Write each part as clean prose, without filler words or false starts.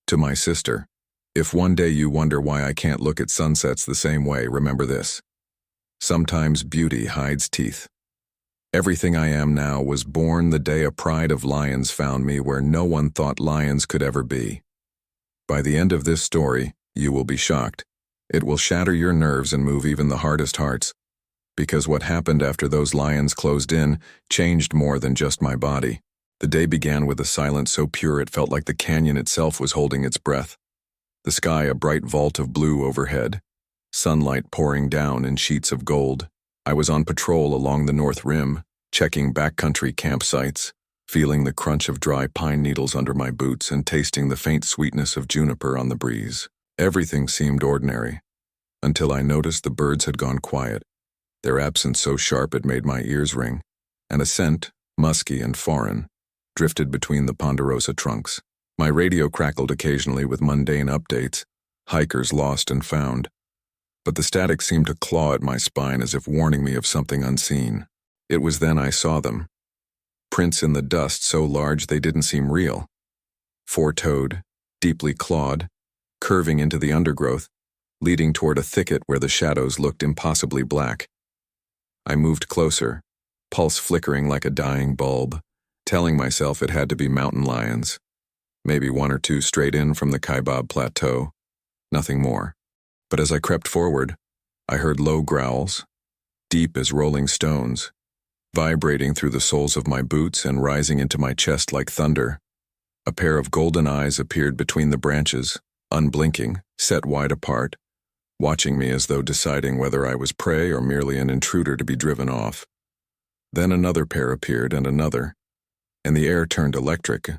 To my sister, if one day you wonder why I can't look at sunsets the same way, remember this. Sometimes beauty hides teeth. Everything I am now was born the day a pride of lions found me where no one thought lions could ever be. By the end of this story, you will be shocked. It will shatter your nerves and move even the hardest hearts. Because what happened after those lions closed in changed more than just my body. The day began with a silence so pure it felt like the canyon itself was holding its breath. The sky a bright vault of blue overhead. Sunlight pouring down in sheets of gold. I was on patrol along the North Rim, checking backcountry campsites, feeling the crunch of dry pine needles under my boots and tasting the faint sweetness of juniper on the breeze. Everything seemed ordinary, until I noticed the birds had gone quiet, their absence so sharp it made my ears ring, and a scent, musky and foreign, drifted between the ponderosa trunks. My radio crackled occasionally with mundane updates, hikers lost and found, but the static seemed to claw at my spine as if warning me of something unseen. It was then I saw them. Prints in the dust so large they didn't seem real. Four-toed, deeply clawed, curving into the undergrowth, leading toward a thicket where the shadows looked impossibly black. I moved closer, pulse flickering like a dying bulb, telling myself it had to be mountain lions. Maybe one or two straight in from the Kaibab Plateau. Nothing more. But as I crept forward, I heard low growls, deep as rolling stones, vibrating through the soles of my boots and rising into my chest like thunder. A pair of golden eyes appeared between the branches, unblinking, set wide apart, watching me as though deciding whether I was prey or merely an intruder to be driven off. Then another pair appeared and another, and the air turned electric,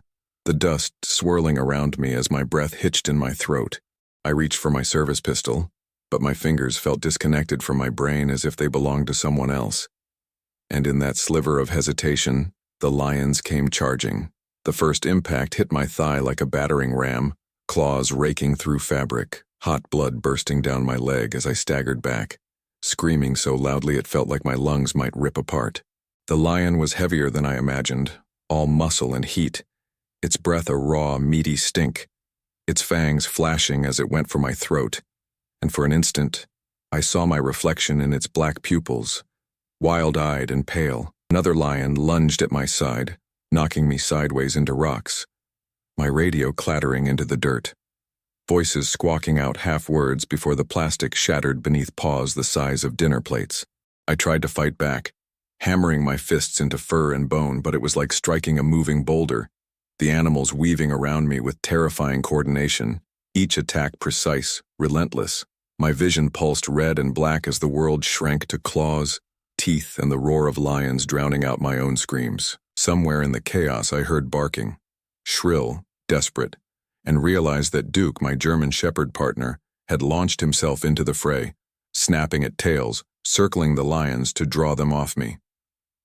the dust swirling around me as my breath hitched in my throat. I reached for my service pistol, but my fingers felt disconnected from my brain as if they belonged to someone else. And in that sliver of hesitation, the lions came charging. The first impact hit my thigh like a battering ram, claws raking through fabric, hot blood bursting down my leg as I staggered back, screaming so loudly it felt like my lungs might rip apart. The lion was heavier than I imagined, all muscle and heat, its breath a raw, meaty stink, its fangs flashing as it went for my throat, and for an instant, I saw my reflection in its black pupils, wild-eyed and pale. Another lion lunged at my side, knocking me sideways into rocks, my radio clattering into the dirt, voices squawking out half-words before the plastic shattered beneath paws the size of dinner plates. I tried to fight back, hammering my fists into fur and bone, but it was like striking a moving boulder, the animals weaving around me with terrifying coordination, each attack precise, relentless. My vision pulsed red and black as the world shrank to claws, teeth, and the roar of lions drowning out my own screams. Somewhere in the chaos I heard barking, shrill, desperate, and realized that Duke, my German shepherd partner, had launched himself into the fray, snapping at tails, circling the lions to draw them off me.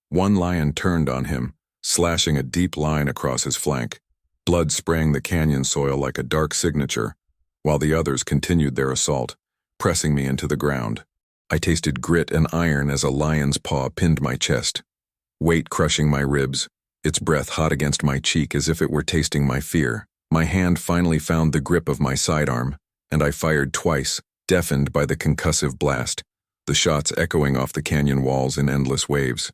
One lion turned on him, slashing a deep line across his flank, blood spraying the canyon soil like a dark signature, while the others continued their assault, pressing me into the ground. I tasted grit and iron as a lion's paw pinned my chest, weight crushing my ribs, its breath hot against my cheek as if it were tasting my fear. My hand finally found the grip of my sidearm, and I fired twice, deafened by the concussive blast, the shots echoing off the canyon walls in endless waves.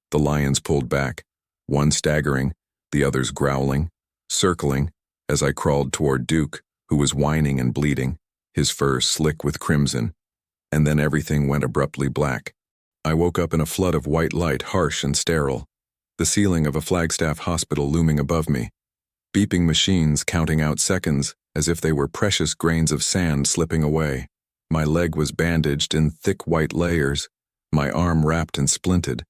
The lions pulled back, one staggering, the others growling, circling, as I crawled toward Duke, who was whining and bleeding, his fur slick with crimson, and then everything went abruptly black. I woke up in a flood of white light, harsh and sterile, the ceiling of a Flagstaff hospital looming above me, beeping machines counting out seconds as if they were precious grains of sand slipping away. My leg was bandaged in thick white layers, my arm wrapped and splinted,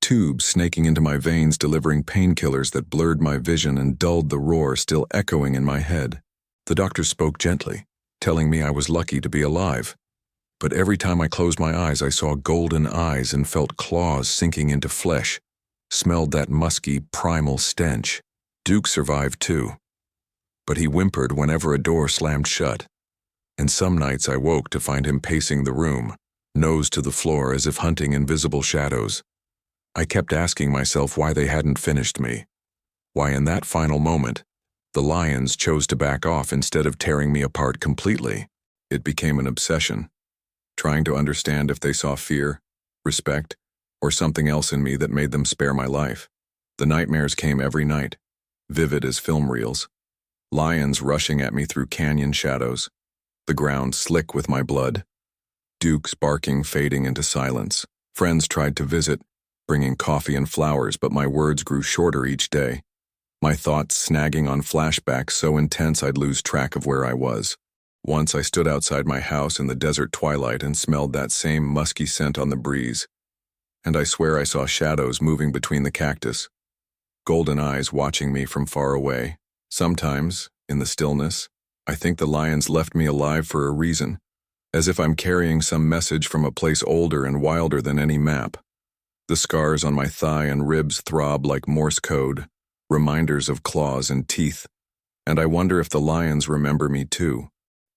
tubes snaking into my veins delivering painkillers that blurred my vision and dulled the roar still echoing in my head. The doctor spoke gently, telling me I was lucky to be alive. But every time I closed my eyes I saw golden eyes and felt claws sinking into flesh, smelled that musky, primal stench. Duke survived too, but he whimpered whenever a door slammed shut, and some nights I woke to find him pacing the room, nose to the floor as if hunting invisible shadows. I kept asking myself why they hadn't finished me, why in that final moment, The lions chose to back off instead of tearing me apart completely. It became an obsession, trying to understand if they saw fear, respect, or something else in me that made them spare my life. The nightmares came every night, vivid as film reels. Lions rushing at me through canyon shadows, the ground slick with my blood. Dukes barking fading into silence. Friends tried to visit, bringing coffee and flowers, but my words grew shorter each day. My thoughts snagging on flashbacks so intense I'd lose track of where I was. Once I stood outside my house in the desert twilight and smelled that same musky scent on the breeze. And I swear I saw shadows moving between the cactus, golden eyes watching me from far away. Sometimes, in the stillness, I think the lions left me alive for a reason, as if I'm carrying some message from a place older and wilder than any map. The scars on my thigh and ribs throb like Morse code, reminders of claws and teeth, and I wonder if the lions remember me too.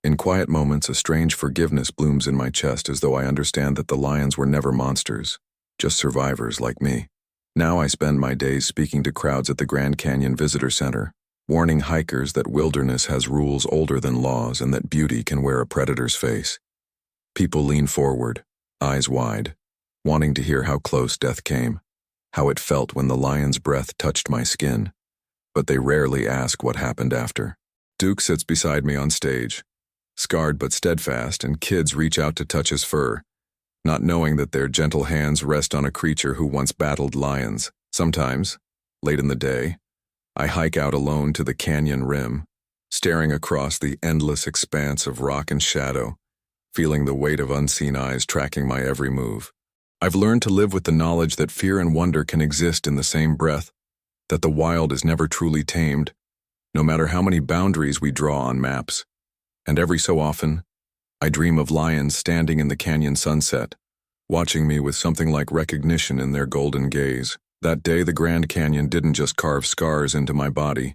In quiet moments, a strange forgiveness blooms in my chest as though I understand that the lions were never monsters, just survivors like me. Now I spend my days speaking to crowds at the Grand Canyon Visitor Center, warning hikers that wilderness has rules older than laws and that beauty can wear a predator's face. People lean forward, eyes wide, wanting to hear how close death came, how it felt when the lion's breath touched my skin, but they rarely ask what happened after. Duke sits beside me on stage, scarred but steadfast, and kids reach out to touch his fur, not knowing that their gentle hands rest on a creature who once battled lions. Sometimes, late in the day, I hike out alone to the canyon rim, staring across the endless expanse of rock and shadow, feeling the weight of unseen eyes tracking my every move. I've learned to live with the knowledge that fear and wonder can exist in the same breath, that the wild is never truly tamed, no matter how many boundaries we draw on maps. And every so often, I dream of lions standing in the canyon sunset, watching me with something like recognition in their golden gaze. That day, the Grand Canyon didn't just carve scars into my body,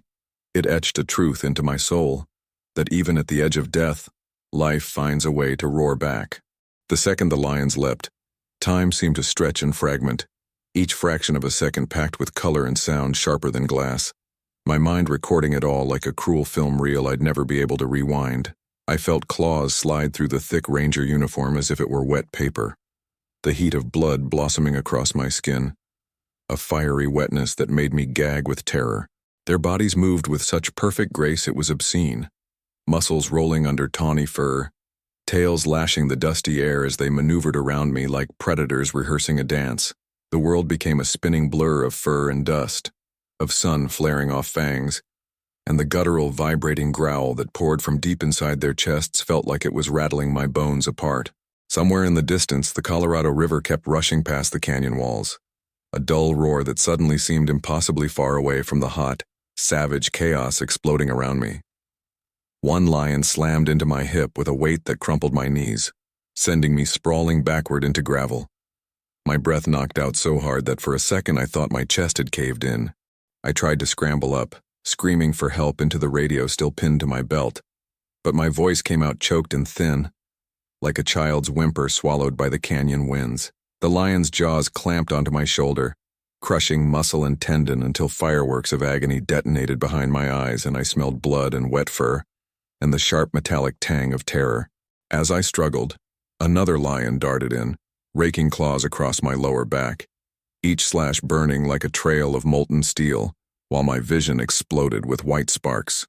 it etched a truth into my soul, that even at the edge of death, life finds a way to roar back. The second the lions leapt, time seemed to stretch and fragment, each fraction of a second packed with color and sound sharper than glass. My mind recording it all like a cruel film reel I'd never be able to rewind. I felt claws slide through the thick ranger uniform as if it were wet paper, the heat of blood blossoming across my skin, a fiery wetness that made me gag with terror. Their bodies moved with such perfect grace it was obscene, muscles rolling under tawny fur, tails lashing the dusty air as they maneuvered around me like predators rehearsing a dance. The world became a spinning blur of fur and dust, of sun flaring off fangs, and the guttural vibrating growl that poured from deep inside their chests felt like it was rattling my bones apart. Somewhere in the distance, the Colorado River kept rushing past the canyon walls, a dull roar that suddenly seemed impossibly far away from the hot, savage chaos exploding around me. One lion slammed into my hip with a weight that crumpled my knees, sending me sprawling backward into gravel. My breath knocked out so hard that for a second I thought my chest had caved in. I tried to scramble up, screaming for help into the radio still pinned to my belt, but my voice came out choked and thin, like a child's whimper swallowed by the canyon winds. The lion's jaws clamped onto my shoulder, crushing muscle and tendon until fireworks of agony detonated behind my eyes and I smelled blood and wet fur, and the sharp metallic tang of terror. As I struggled, another lion darted in, raking claws across my lower back, each slash burning like a trail of molten steel, while my vision exploded with white sparks.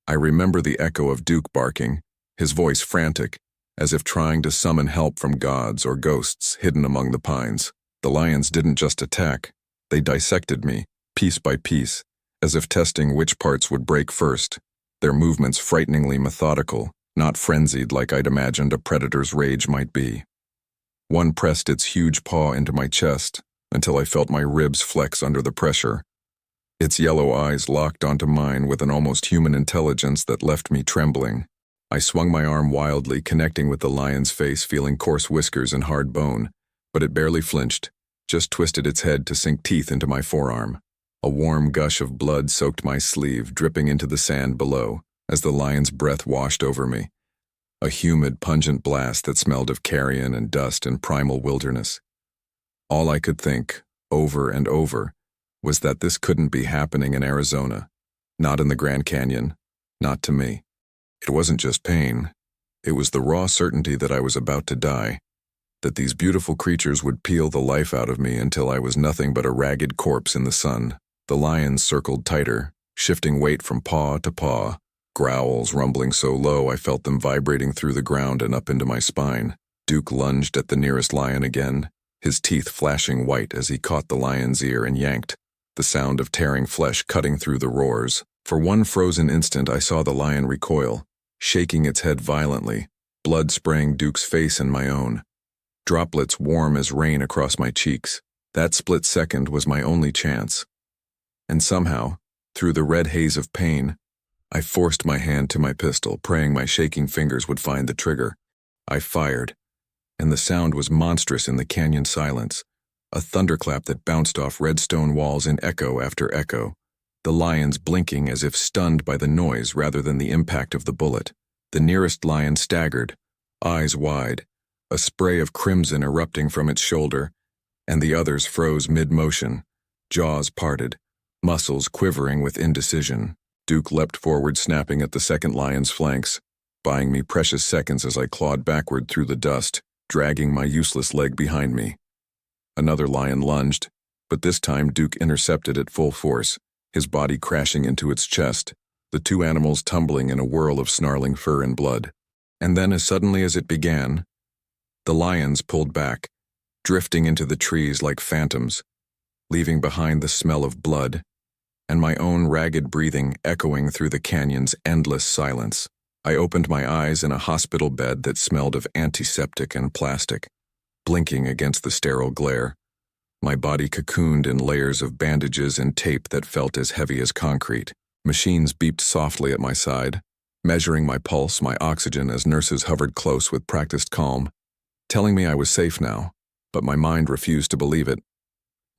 I remember the echo of Duke barking, his voice frantic, as if trying to summon help from gods or ghosts hidden among the pines. The lions didn't just attack, they dissected me, piece by piece, as if testing which parts would break first, their movements frighteningly methodical, not frenzied like I'd imagined a predator's rage might be. One pressed its huge paw into my chest until I felt my ribs flex under the pressure. Its yellow eyes locked onto mine with an almost human intelligence that left me trembling. I swung my arm wildly, connecting with the lion's face, feeling coarse whiskers and hard bone, but it barely flinched, just twisted its head to sink teeth into my forearm. A warm gush of blood soaked my sleeve, dripping into the sand below, as the lion's breath washed over me. A humid, pungent blast that smelled of carrion and dust and primal wilderness. All I could think, over and over, was that this couldn't be happening in Arizona. Not in the Grand Canyon. Not to me. It wasn't just pain. It was the raw certainty that I was about to die, that these beautiful creatures would peel the life out of me until I was nothing but a ragged corpse in the sun. The lions circled tighter, shifting weight from paw to paw, growls rumbling so low I felt them vibrating through the ground and up into my spine. Duke lunged at the nearest lion again, his teeth flashing white as he caught the lion's ear and yanked, the sound of tearing flesh cutting through the roars. For one frozen instant I saw the lion recoil, shaking its head violently, blood spraying Duke's face and my own. Droplets warm as rain across my cheeks. That split second was my only chance. And somehow, through the red haze of pain, I forced my hand to my pistol, praying my shaking fingers would find the trigger. I fired, and the sound was monstrous in the canyon silence, a thunderclap that bounced off red stone walls in echo after echo, the lions blinking as if stunned by the noise rather than the impact of the bullet. The nearest lion staggered, eyes wide, a spray of crimson erupting from its shoulder, and the others froze mid-motion, jaws parted, muscles quivering with indecision. Duke leapt forward, snapping at the second lion's flanks, buying me precious seconds as I clawed backward through the dust, dragging my useless leg behind me. Another lion lunged, but this time Duke intercepted at full force, his body crashing into its chest, the two animals tumbling in a whirl of snarling fur and blood. And then, as suddenly as it began, the lions pulled back, drifting into the trees like phantoms, leaving behind the smell of blood, and my own ragged breathing echoing through the canyon's endless silence. I opened my eyes in a hospital bed that smelled of antiseptic and plastic, blinking against the sterile glare, my body cocooned in layers of bandages and tape that felt as heavy as concrete. Machines beeped softly at my side, measuring my pulse, my oxygen as nurses hovered close with practiced calm, telling me I was safe now, but my mind refused to believe it.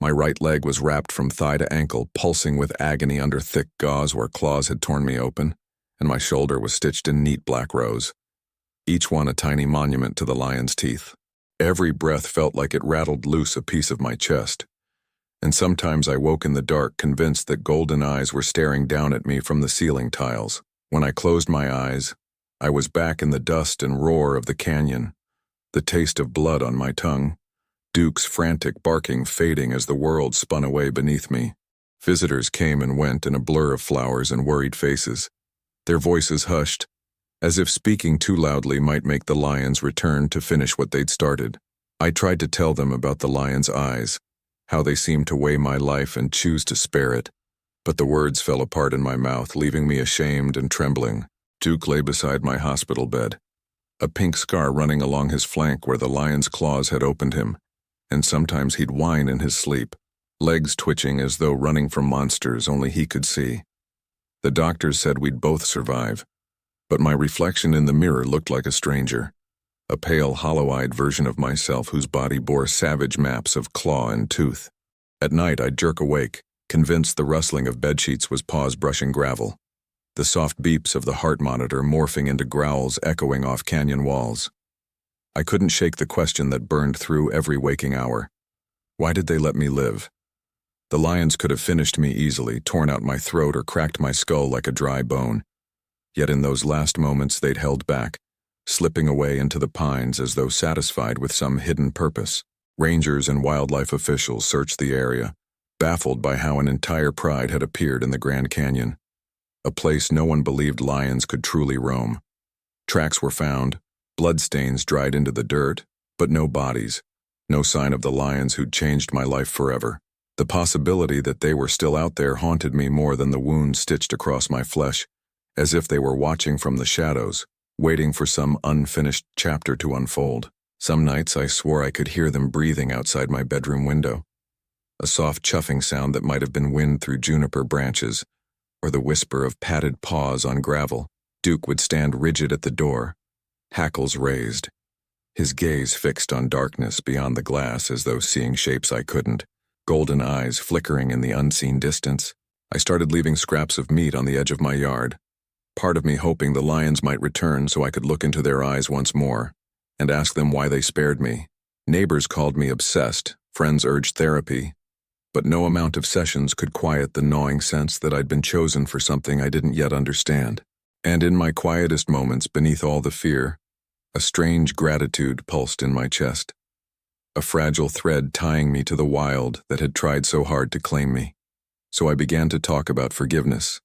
My right leg was wrapped from thigh to ankle, pulsing with agony under thick gauze where claws had torn me open, and my shoulder was stitched in neat black rows, each one a tiny monument to the lion's teeth. Every breath felt like it rattled loose a piece of my chest, and sometimes I woke in the dark convinced that golden eyes were staring down at me from the ceiling tiles. When I closed my eyes, I was back in the dust and roar of the canyon, the taste of blood on my tongue, Duke's frantic barking fading as the world spun away beneath me. Visitors came and went in a blur of flowers and worried faces, their voices hushed, as if speaking too loudly might make the lions return to finish what they'd started. I tried to tell them about the lion's eyes, how they seemed to weigh my life and choose to spare it, but the words fell apart in my mouth, leaving me ashamed and trembling. Duke lay beside my hospital bed, a pink scar running along his flank where the lion's claws had opened him, and sometimes he'd whine in his sleep, legs twitching as though running from monsters only he could see. The doctors said we'd both survive, but my reflection in the mirror looked like a stranger, a pale, hollow-eyed version of myself whose body bore savage maps of claw and tooth. At night I'd jerk awake, convinced the rustling of bedsheets was paws brushing gravel, the soft beeps of the heart monitor morphing into growls echoing off canyon walls. I couldn't shake the question that burned through every waking hour. Why did they let me live? The lions could have finished me easily, torn out my throat or cracked my skull like a dry bone. Yet in those last moments they'd held back, slipping away into the pines as though satisfied with some hidden purpose. Rangers and wildlife officials searched the area, baffled by how an entire pride had appeared in the Grand Canyon, a place no one believed lions could truly roam. Tracks were found, bloodstains dried into the dirt, but no bodies, no sign of the lions who'd changed my life forever. The possibility that they were still out there haunted me more than the wounds stitched across my flesh, as if they were watching from the shadows, waiting for some unfinished chapter to unfold. Some nights I swore I could hear them breathing outside my bedroom window, a soft chuffing sound that might have been wind through juniper branches, or the whisper of padded paws on gravel. Duke would stand rigid at the door, hackles raised, his gaze fixed on darkness beyond the glass as though seeing shapes I couldn't, golden eyes flickering in the unseen distance. I started leaving scraps of meat on the edge of my yard, part of me hoping the lions might return so I could look into their eyes once more and ask them why they spared me. Neighbors called me obsessed, friends urged therapy, but no amount of sessions could quiet the gnawing sense that I'd been chosen for something I didn't yet understand. And in my quietest moments, beneath all the fear, a strange gratitude pulsed in my chest, a fragile thread tying me to the wild that had tried so hard to claim me. So I began to talk about forgiveness,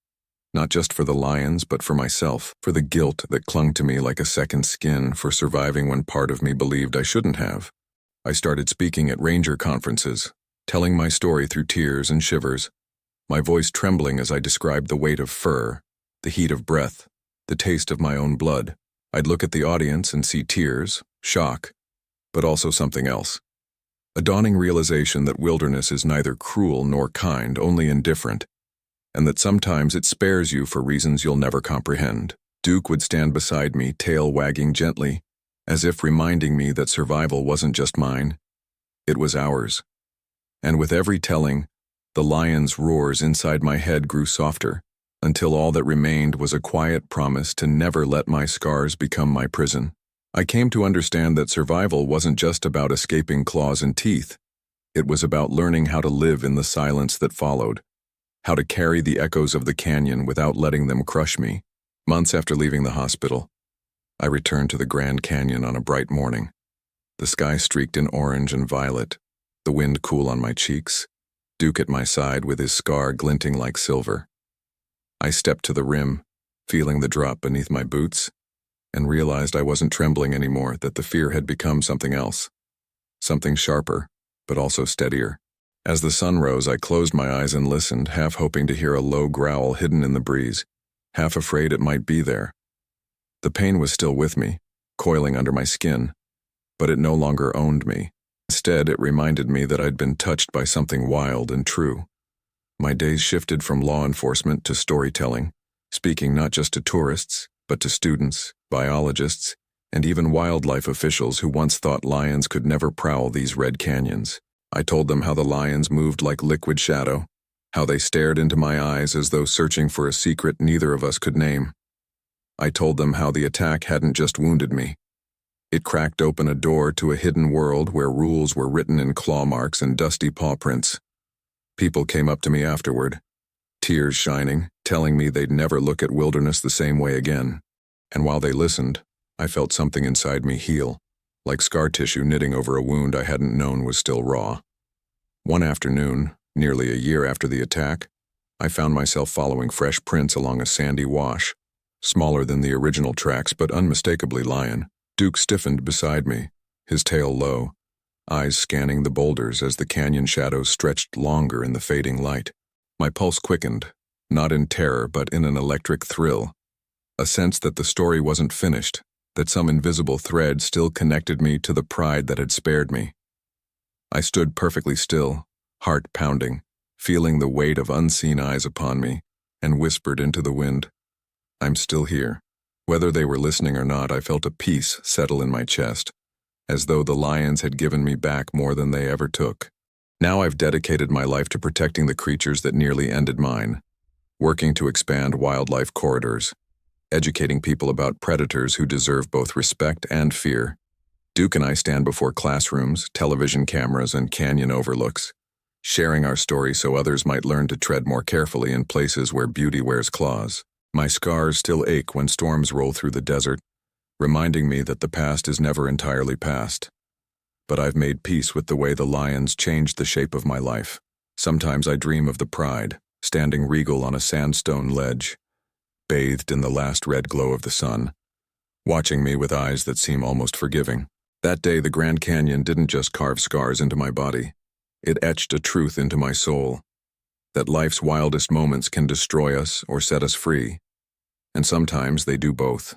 not just for the lions, but for myself, for the guilt that clung to me like a second skin, for surviving when part of me believed I shouldn't have. I started speaking at ranger conferences, telling my story through tears and shivers, my voice trembling as I described the weight of fur, the heat of breath, the taste of my own blood. I'd look at the audience and see tears, shock, but also something else. A dawning realization that wilderness is neither cruel nor kind, only indifferent, and that sometimes it spares you for reasons you'll never comprehend. Duke would stand beside me, tail wagging gently, as if reminding me that survival wasn't just mine, it was ours. And with every telling, the lion's roars inside my head grew softer, until all that remained was a quiet promise to never let my scars become my prison. I came to understand that survival wasn't just about escaping claws and teeth. It was about learning how to live in the silence that followed, how to carry the echoes of the canyon without letting them crush me. Months after leaving the hospital, I returned to the Grand Canyon on a bright morning. The sky streaked in orange and violet, the wind cool on my cheeks, Duke at my side with his scar glinting like silver. I stepped to the rim, feeling the drop beneath my boots, and realized I wasn't trembling anymore, that the fear had become something else, something sharper, but also steadier. As the sun rose, I closed my eyes and listened, half hoping to hear a low growl hidden in the breeze, half afraid it might be there. The pain was still with me, coiling under my skin, but it no longer owned me. Instead, it reminded me that I'd been touched by something wild and true. My days shifted from law enforcement to storytelling, speaking not just to tourists, but to students, biologists, and even wildlife officials who once thought lions could never prowl these red canyons. I told them how the lions moved like liquid shadow, how they stared into my eyes as though searching for a secret neither of us could name. I told them how the attack hadn't just wounded me. It cracked open a door to a hidden world where rules were written in claw marks and dusty paw prints. People came up to me afterward, tears shining, telling me they'd never look at wilderness the same way again. And while they listened, I felt something inside me heal, like scar tissue knitting over a wound I hadn't known was still raw. One afternoon, nearly a year after the attack, I found myself following fresh prints along a sandy wash, smaller than the original tracks but unmistakably lion. Duke stiffened beside me, his tail low, eyes scanning the boulders as the canyon shadows stretched longer in the fading light. My pulse quickened, not in terror but in an electric thrill, a sense that the story wasn't finished, that some invisible thread still connected me to the pride that had spared me. I stood perfectly still, heart pounding, feeling the weight of unseen eyes upon me, and whispered into the wind, "I'm still here." Whether they were listening or not, I felt a peace settle in my chest, as though the lions had given me back more than they ever took. Now I've dedicated my life to protecting the creatures that nearly ended mine, working to expand wildlife corridors, educating people about predators who deserve both respect and fear. Duke and I stand before classrooms, television cameras, and canyon overlooks, sharing our story so others might learn to tread more carefully in places where beauty wears claws. My scars still ache when storms roll through the desert, reminding me that the past is never entirely past. But I've made peace with the way the lions changed the shape of my life. Sometimes I dream of the pride, standing regal on a sandstone ledge, bathed in the last red glow of the sun, watching me with eyes that seem almost forgiving. That day, the Grand Canyon didn't just carve scars into my body. It etched a truth into my soul, that life's wildest moments can destroy us or set us free. And sometimes they do both.